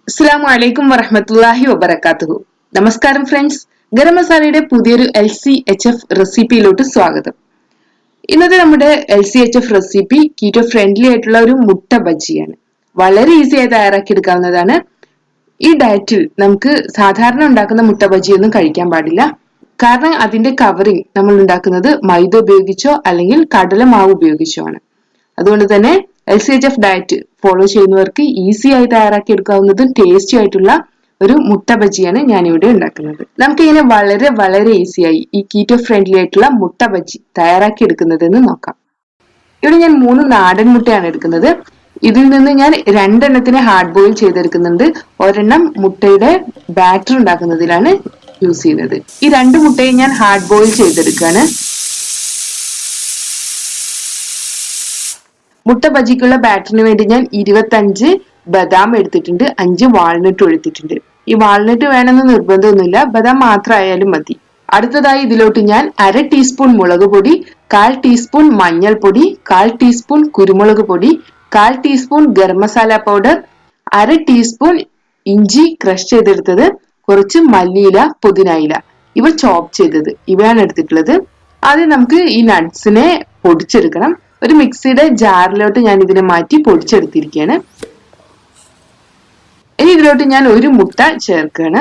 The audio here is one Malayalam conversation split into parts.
അസ്സലാമു അലൈക്കും വറഹ്മത്തുള്ളാഹി വബറകാതുഹു. നമസ്കാരം ഫ്രണ്ട്സ്, ഗരം മസാലയുടെ പുതിയൊരു LCHF റെസിപ്പിയിലോട്ട് സ്വാഗതം. ഇന്നത്തെ നമ്മുടെ LCHF റെസിപ്പി കീറ്റോ ഫ്രണ്ട്ലി ആയിട്ടുള്ള ഒരു മുട്ട ബജിയാണ്. വളരെ ഈസി ആയി തയ്യാറാക്കി എടുക്കാവുന്നതാണ്. ഈ ഡയറ്റിൽ നമുക്ക് സാധാരണ ഉണ്ടാക്കുന്ന മുട്ട ബജിയൊന്നും കഴിക്കാൻ പാടില്ല. കാരണം അതിന്റെ കവറിങ് നമ്മൾ ഉണ്ടാക്കുന്നത് മൈദ ഉപയോഗിച്ചോ അല്ലെങ്കിൽ കടലമാവ് ഉപയോഗിച്ചോ ആണ്. അതുകൊണ്ട് തന്നെ LCHF ഡയറ്റ് ഫോളോ ചെയ്യുന്നവർക്ക് ഈസി ആയി തയ്യാറാക്കി എടുക്കാവുന്നതും ടേസ്റ്റി ആയിട്ടുള്ള ഒരു മുട്ട ബജിയാണ് ഞാനിവിടെ ഉണ്ടാക്കുന്നത്. നമുക്കിങ്ങനെ വളരെ ഈസിയായി ഈ കീറ്റോ ഫ്രണ്ട്ലി ആയിട്ടുള്ള മുട്ട ബജി തയ്യാറാക്കി എടുക്കുന്നതെന്ന് നോക്കാം. ഇവിടെ ഞാൻ 3 നാടൻ മുട്ടയാണ് എടുക്കുന്നത്. ഇതിൽ നിന്ന് ഞാൻ 2 എണ്ണത്തിന് ഹാർഡ് ബോയിൽ ചെയ്തെടുക്കുന്നുണ്ട്. ഒരെണ്ണം മുട്ടയുടെ ബാറ്റർ ഉണ്ടാക്കുന്നതിലാണ് യൂസ് ചെയ്യുന്നത്. ഈ 2 മുട്ടയും ഞാൻ ഹാർഡ് ബോയിൽ ചെയ്തെടുക്കുകയാണ്. മുട്ട ബജിക്കുള്ള ബാറ്ററിന് വേണ്ടി ഞാൻ 25 ബദാം എടുത്തിട്ടുണ്ട്, 5 വാൾനട്ട് എടുത്തിട്ടുണ്ട്. ഈ വാൾനട്ട് വേണമെന്ന് നിർബന്ധമൊന്നുമില്ല, ബദാം മാത്രമായാലും മതി. അടുത്തതായി ഇതിലോട്ട് ഞാൻ 1/2 ടീസ്പൂൺ മുളക് പൊടി, 1/4 ടീസ്പൂൺ മഞ്ഞൾപ്പൊടി, 1/4 ടീസ്പൂൺ കുരുമുളക് പൊടി, 1/4 teaspoon garam masala powder, 1/2 teaspoon ഇഞ്ചി ക്രഷ് ചെയ്തെടുത്തത്, കുറച്ച് മല്ലിയില, പുതിനയില, ഇവ ചോപ്പ് ചെയ്തത്, ഇവയാണ് എടുത്തിട്ടുള്ളത്. ആദ്യം നമുക്ക് ഈ നട്ട്സിനെ പൊടിച്ചെടുക്കണം. ഒരു മിക്സിയുടെ ജാറിലോട്ട് ഞാൻ ഇതിനെ മാറ്റി പൊടിച്ചെടുത്തിരിക്കുകയാണ്. ഇനി ഇതിലോട്ട് ഞാൻ ഒരു മുട്ട ചേർക്കുകയാണ്.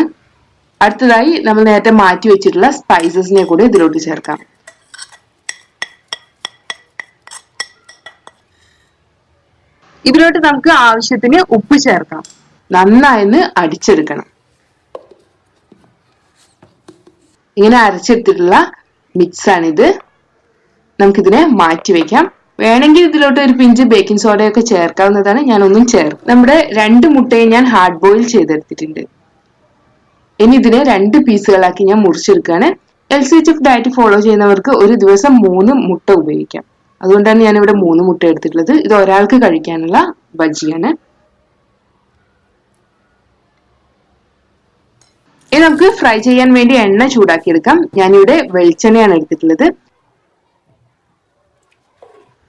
അടുത്തതായി നമ്മൾ നേരത്തെ മാറ്റി വെച്ചിട്ടുള്ള സ്പൈസസിനെ കൂടി ഇതിലോട്ട് ചേർക്കാം. ഇതിലോട്ട് നമുക്ക് ആവശ്യത്തിന് ഉപ്പ് ചേർക്കാം. നന്നായി അടിച്ചെടുക്കണം. ഇങ്ങനെ അരച്ചെടുത്തിട്ടുള്ള മിക്സ് ആണിത്. നമുക്കിതിനെ മാറ്റി വെക്കാം. വേണമെങ്കിൽ ഇതിലോട്ട് ഒരു പിഞ്ച് ബേക്കിംഗ് സോഡയൊക്കെ ചേർക്കാവുന്നതാണ്. ഞാനൊന്നും ചേർക്കും. നമ്മുടെ 2 മുട്ടയും ഞാൻ ഹാർഡ് ബോയിൽ ചെയ്തെടുത്തിട്ടുണ്ട്. ഇനി ഇതിനെ 2 പീസുകളാക്കി ഞാൻ മുറിച്ചെടുക്കുകയാണ്. LCHF ഡയറ്റ് ഫോളോ ചെയ്യുന്നവർക്ക് ഒരു ദിവസം 3 മുട്ട ഉപയോഗിക്കാം. അതുകൊണ്ടാണ് ഞാൻ ഇവിടെ 3 മുട്ട എടുത്തിട്ടുള്ളത്. ഇത് ഒരാൾക്ക് കഴിക്കാനുള്ള ബജിയാണ്. ഇനി നമുക്ക് ഫ്രൈ ചെയ്യാൻ വേണ്ടി എണ്ണ ചൂടാക്കി എടുക്കാം. ഞാനിവിടെ വെളിച്ചെണ്ണയാണ് എടുത്തിട്ടുള്ളത്.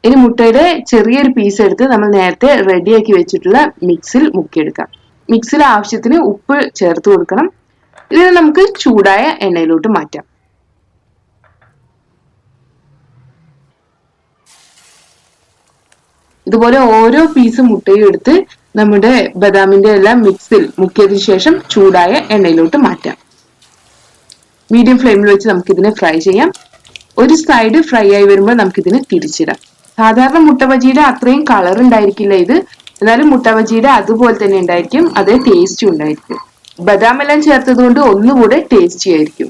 ഇനി മുട്ടയുടെ ചെറിയൊരു പീസ് എടുത്ത് നമ്മൾ നേരത്തെ റെഡിയാക്കി വെച്ചിട്ടുള്ള മിക്സിൽ മുക്കിയെടുക്കാം. മിക്സിൽ ആവശ്യത്തിന് ഉപ്പ് ചേർത്ത് കൊടുക്കണം. ഇതിനെ നമുക്ക് ചൂടായ എണ്ണയിലോട്ട് മാറ്റാം. ഇതുപോലെ ഓരോ പീസ് മുട്ടയും എടുത്ത് നമ്മുടെ ബദാമിന്റെ എല്ലാം മിക്സിൽ മുക്കിയതിനു ശേഷം ചൂടായ എണ്ണയിലോട്ട് മാറ്റാം. മീഡിയം ഫ്ലെയിമിൽ വെച്ച് നമുക്കിതിനെ ഫ്രൈ ചെയ്യാം. ഒരു സൈഡ് ഫ്രൈ ആയി വരുമ്പോൾ നമുക്കിതിനെ തിരിച്ചിടാം. സാധാരണ മുട്ട ബജിയുടെ അത്രയും കളർ ഉണ്ടായിരിക്കില്ല ഇത്, എന്നാലും മുട്ട ബജിയുടെ അതുപോലെ തന്നെ ഉണ്ടായിരിക്കും, അതേ ടേസ്റ്റും ഉണ്ടായിരിക്കും. ബദാം എല്ലാം ചേർത്തത് കൊണ്ട് ഒന്നുകൂടെ ടേസ്റ്റി ആയിരിക്കും.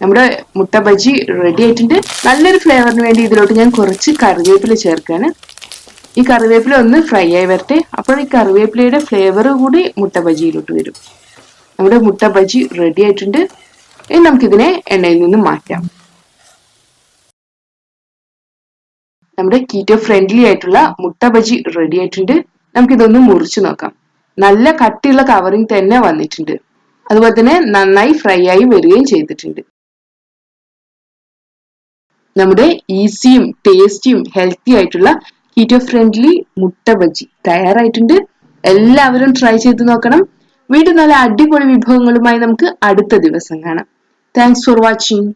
നമ്മുടെ മുട്ട ബജി റെഡി ആയിട്ടുണ്ട്. നല്ലൊരു ഫ്ലേവറിന് വേണ്ടി ഇതിലോട്ട് ഞാൻ കുറച്ച് കറിവേപ്പില ചേർക്കാണ്. ഈ കറിവേപ്പില ഒന്ന് ഫ്രൈ ആയി വരട്ടെ. അപ്പോൾ ഈ കറിവേപ്പിലയുടെ ഫ്ലേവർ കൂടി മുട്ട ബജിയിലോട്ട് വരും. നമ്മുടെ മുട്ട ബജി റെഡി ആയിട്ടുണ്ട്. ഇനി നമുക്കിതിനെ എണ്ണയിൽ നിന്ന് മാറ്റാം. നമ്മുടെ കീറ്റോ ഫ്രണ്ട്ലി ആയിട്ടുള്ള മുട്ട ബജി റെഡി ആയിട്ടുണ്ട്. നമുക്കിതൊന്ന് മുറിച്ചു നോക്കാം. നല്ല കട്ടിയുള്ള കവറിങ് തന്നെ വന്നിട്ടുണ്ട്. അതുപോലെ തന്നെ നന്നായി ഫ്രൈ ആയി വരികയും ചെയ്തിട്ടുണ്ട്. നമ്മുടെ ഈസിയും ടേസ്റ്റിയും ഹെൽത്തി ആയിട്ടുള്ള കീറ്റോ ഫ്രണ്ട്ലി മുട്ട ബജി തയ്യാറായിട്ടുണ്ട്. എല്ലാവരും ട്രൈ ചെയ്ത് നോക്കണം. വീണ്ടും നല്ല അടിപൊളി വിഭവങ്ങളുമായി നമുക്ക് അടുത്ത ദിവസം കാണാം. Thanks for watching.